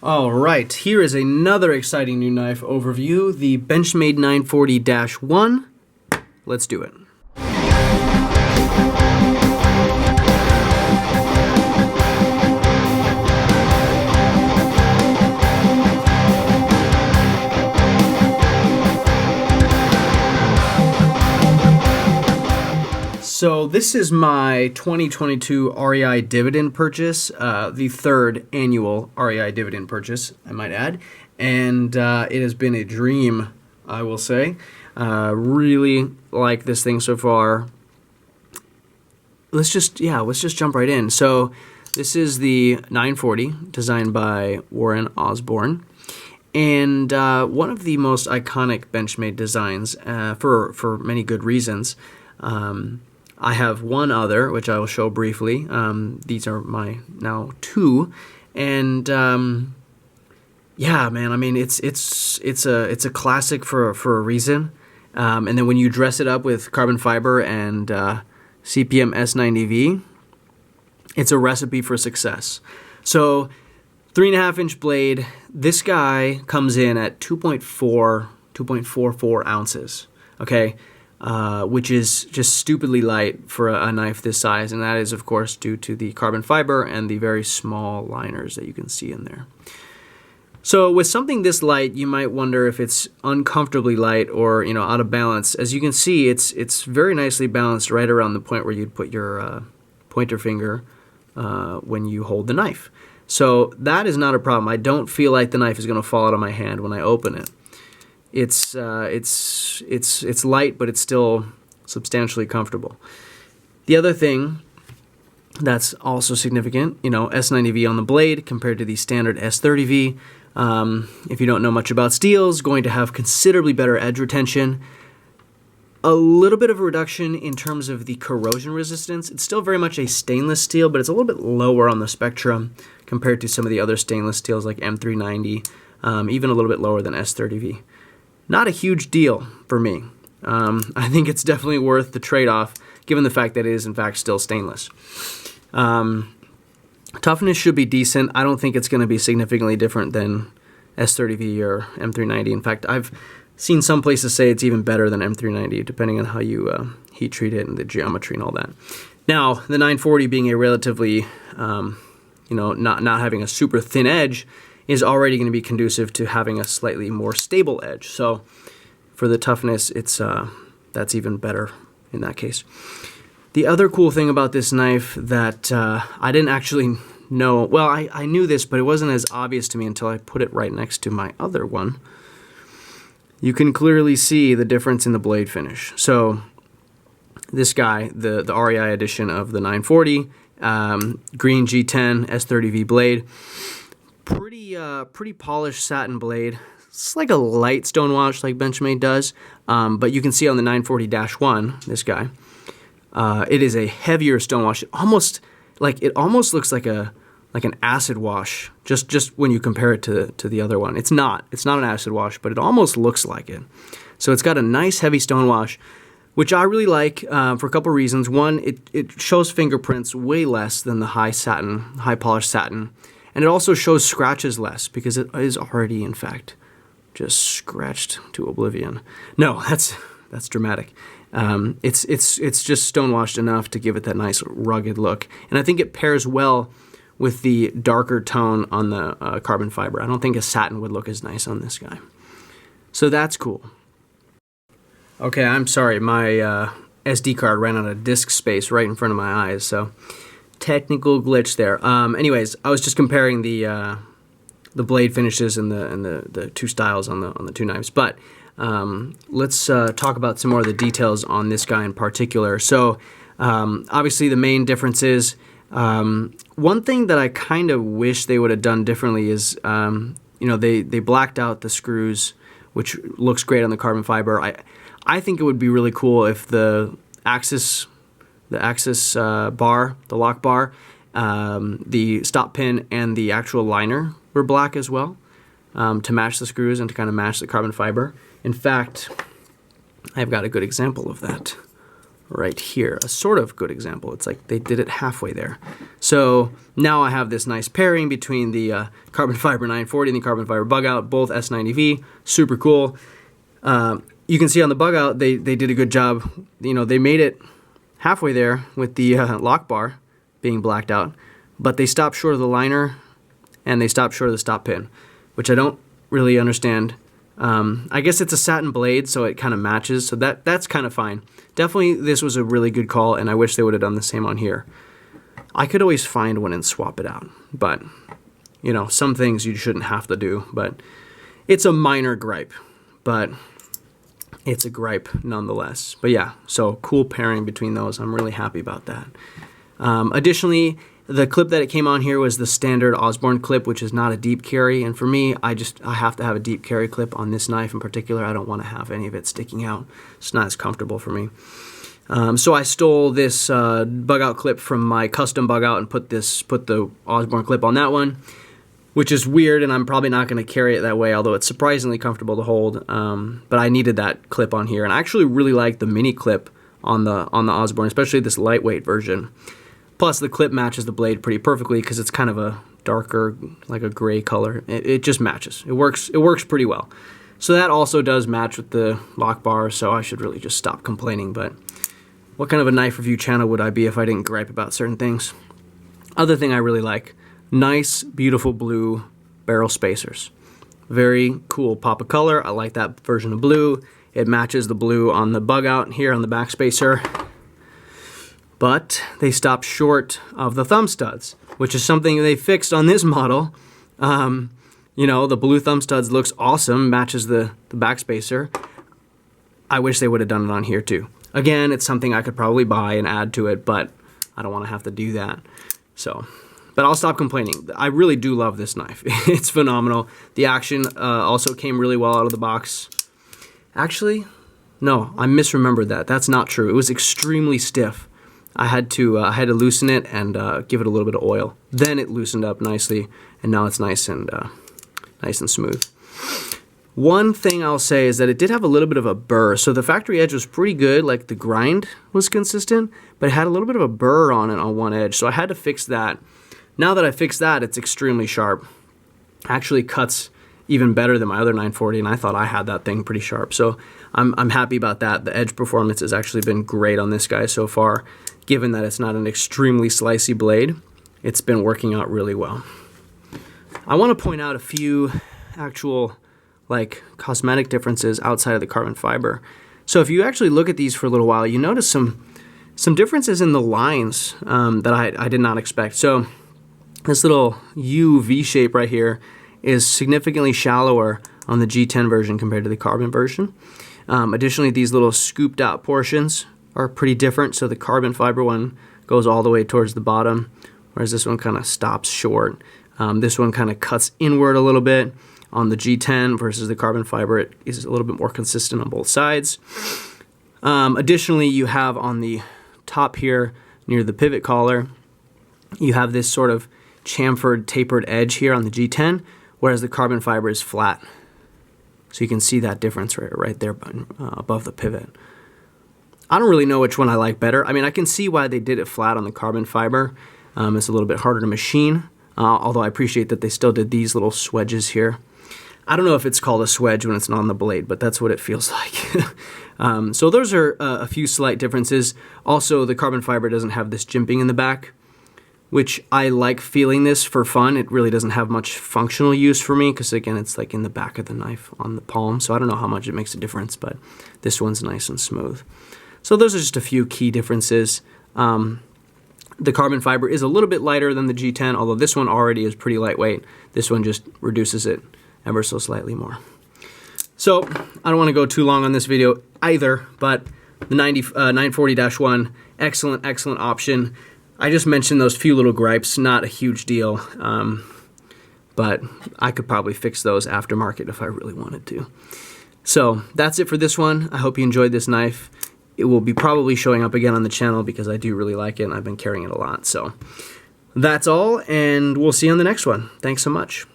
All right, here is another exciting new knife overview, the Benchmade 940-1. Let's do it. So this is my 2022 REI dividend purchase, the third annual REI dividend purchase, I might add, and it has been a dream, I will say. Really like this thing so far. Let's just jump right in. So this is the 940, designed by Warren Osborne, and one of the most iconic Benchmade designs for many good reasons. I have one other, which I will show briefly. These are my now two, and yeah, man. I mean, it's a classic for a reason. And then when you dress it up with carbon fiber and CPM s90v, it's a recipe for success. So 3.5-inch blade. This guy comes in at 2.44 ounces. Okay. Which is just stupidly light for a knife this size, and that is, of course, due to the carbon fiber and the very small liners that you can see in there. So with something this light, you might wonder if it's uncomfortably light or, out of balance. As you can see, it's very nicely balanced right around the point where you'd put your pointer finger when you hold the knife. So that is not a problem. I don't feel like the knife is going to fall out of my hand when I open it. It's light, but it's still substantially comfortable. The other thing that's also significant, s90v on the blade compared to the standard s30v. If you don't know much about steels, going to have considerably better edge retention. A little bit of a reduction in terms of the corrosion resistance. It's still very much a stainless steel, but it's a little bit lower on the spectrum compared to some of the other stainless steels like M390, even a little bit lower than s30v. Not a huge deal for me. I think it's definitely worth the trade-off, given the fact that it is, in fact, still stainless. Toughness should be decent. I don't think it's going to be significantly different than S30V or M390. In fact, I've seen some places say it's even better than M390, depending on how you heat treat it and the geometry and all that. Now, the 940 being a relatively, not having a super thin edge, is already going to be conducive to having a slightly more stable edge. So for the toughness, that's even better in that case. The other cool thing about this knife that I didn't actually know, well, I knew this, but it wasn't as obvious to me until I put it right next to my other one. You can clearly see the difference in the blade finish. So this guy, the REI edition of the 940, green G10 S30V blade, pretty polished satin blade. It's like a light stonewash like Benchmade does, but you can see on the 940-1, this guy, it is a heavier stonewash. It almost looks like an acid wash. Just when you compare it to the other one, it's not an acid wash, but it almost looks like it. So it's got a nice heavy stonewash, which I really like for a couple reasons. One, it shows fingerprints way less than the high polished satin. And it also shows scratches less because it is already, in fact, just scratched to oblivion. No, that's dramatic. It's just stonewashed enough to give it that nice rugged look. And I think it pairs well with the darker tone on the carbon fiber. I don't think a satin would look as nice on this guy. So that's cool. Okay, I'm sorry. My SD card ran out of disk space right in front of my eyes, so technical glitch there. Anyways, I was just comparing the blade finishes and the two styles on the two knives. But let's talk about some more of the details on this guy in particular. So obviously the main difference is one thing that I kind of wish they would have done differently is they blacked out the screws, which looks great on the carbon fiber. I think it would be really cool if the axis bar, the lock bar, the stop pin, and the actual liner were black as well, to match the screws and to kind of match the carbon fiber. In fact, I've got a good example of that right here, a sort of good example. It's like they did it halfway there. So now I have this nice pairing between the carbon fiber 940 and the carbon fiber bug out, both s90v, super cool. You can see on the bug out, they did a good job. You know, they made it halfway there with the lock bar being blacked out, but they stopped short of the liner and they stopped short of the stop pin, which I don't really understand. I guess it's a satin blade, so it kind of matches, so that's kind of fine. Definitely this was a really good call, and I wish they would have done the same on here. I could always find one and swap it out, but you know, some things you shouldn't have to do, but it's a minor gripe, but it's a gripe nonetheless. But yeah, so cool pairing between those. I'm really happy about that. Additionally, the clip that it came on here was the standard Osborne clip, which is not a deep carry. And for me, I have to have a deep carry clip on this knife in particular. I don't want to have any of it sticking out. It's not as comfortable for me. So I stole this bug out clip from my custom bug out and put the Osborne clip on that one, which is weird, and I'm probably not going to carry it that way, although it's surprisingly comfortable to hold. But I needed that clip on here, and I actually really like the mini clip on the Osborne, especially this lightweight version. Plus, the clip matches the blade pretty perfectly because it's kind of a darker, like a gray color. It just matches. It works pretty well. So that also does match with the lock bar, so I should really just stop complaining. But what kind of a knife review channel would I be if I didn't gripe about certain things? Other thing I really like, nice, beautiful blue barrel spacers. Very cool pop of color. I like that version of blue. It matches the blue on the bug out here on the back spacer. But they stopped short of the thumb studs, which is something they fixed on this model. You know, the blue thumb studs looks awesome, matches the back spacer. I wish they would have done it on here too. Again, it's something I could probably buy and add to it, but I don't want to have to do that. So, but I'll stop complaining. I really do love this knife. It's phenomenal. The action also came really well out of the box. Actually, no, I misremembered that. That's not true. It was extremely stiff. I had to loosen it and give it a little bit of oil. Then it loosened up nicely, and now it's nice and smooth. One thing I'll say is that it did have a little bit of a burr. So the factory edge was pretty good, like the grind was consistent, but it had a little bit of a burr on it on one edge. So I had to fix that. Now that I fixed that, it's extremely sharp. Actually cuts even better than my other 940, and I thought I had that thing pretty sharp. So I'm happy about that. The edge performance has actually been great on this guy so far. Given that it's not an extremely slicey blade, it's been working out really well. I want to point out a few actual like cosmetic differences outside of the carbon fiber. So if you actually look at these for a little while, you notice some differences in the lines that I did not expect. So this little U-V shape right here is significantly shallower on the G10 version compared to the carbon version. Additionally, these little scooped out portions are pretty different. So the carbon fiber one goes all the way towards the bottom, whereas this one kind of stops short. This one kind of cuts inward a little bit on the G10 versus the carbon fiber. It is a little bit more consistent on both sides. Additionally, you have on the top here near the pivot collar, you have this sort of chamfered tapered edge here on the G10, whereas the carbon fiber is flat. So you can see that difference right there above the pivot. I don't really know which one I like better. I mean, I can see why they did it flat on the carbon fiber. It's a little bit harder to machine, although I appreciate that they still did these little swedges here. I don't know if it's called a swedge when it's not on the blade, but that's what it feels like. So those are a few slight differences. Also, the carbon fiber doesn't have this jimping in the back, which I like feeling this for fun. It really doesn't have much functional use for me because, again, it's like in the back of the knife on the palm, so I don't know how much it makes a difference, but this one's nice and smooth. So those are just a few key differences. The carbon fiber is a little bit lighter than the G10, although this one already is pretty lightweight. This one just reduces it ever so slightly more. So I don't want to go too long on this video either, but the 940-1, excellent option. I just mentioned those few little gripes, not a huge deal, but I could probably fix those aftermarket if I really wanted to. So that's it for this one. I hope you enjoyed this knife. It will be probably showing up again on the channel because I do really like it and I've been carrying it a lot. So that's all, and we'll see you on the next one. Thanks so much.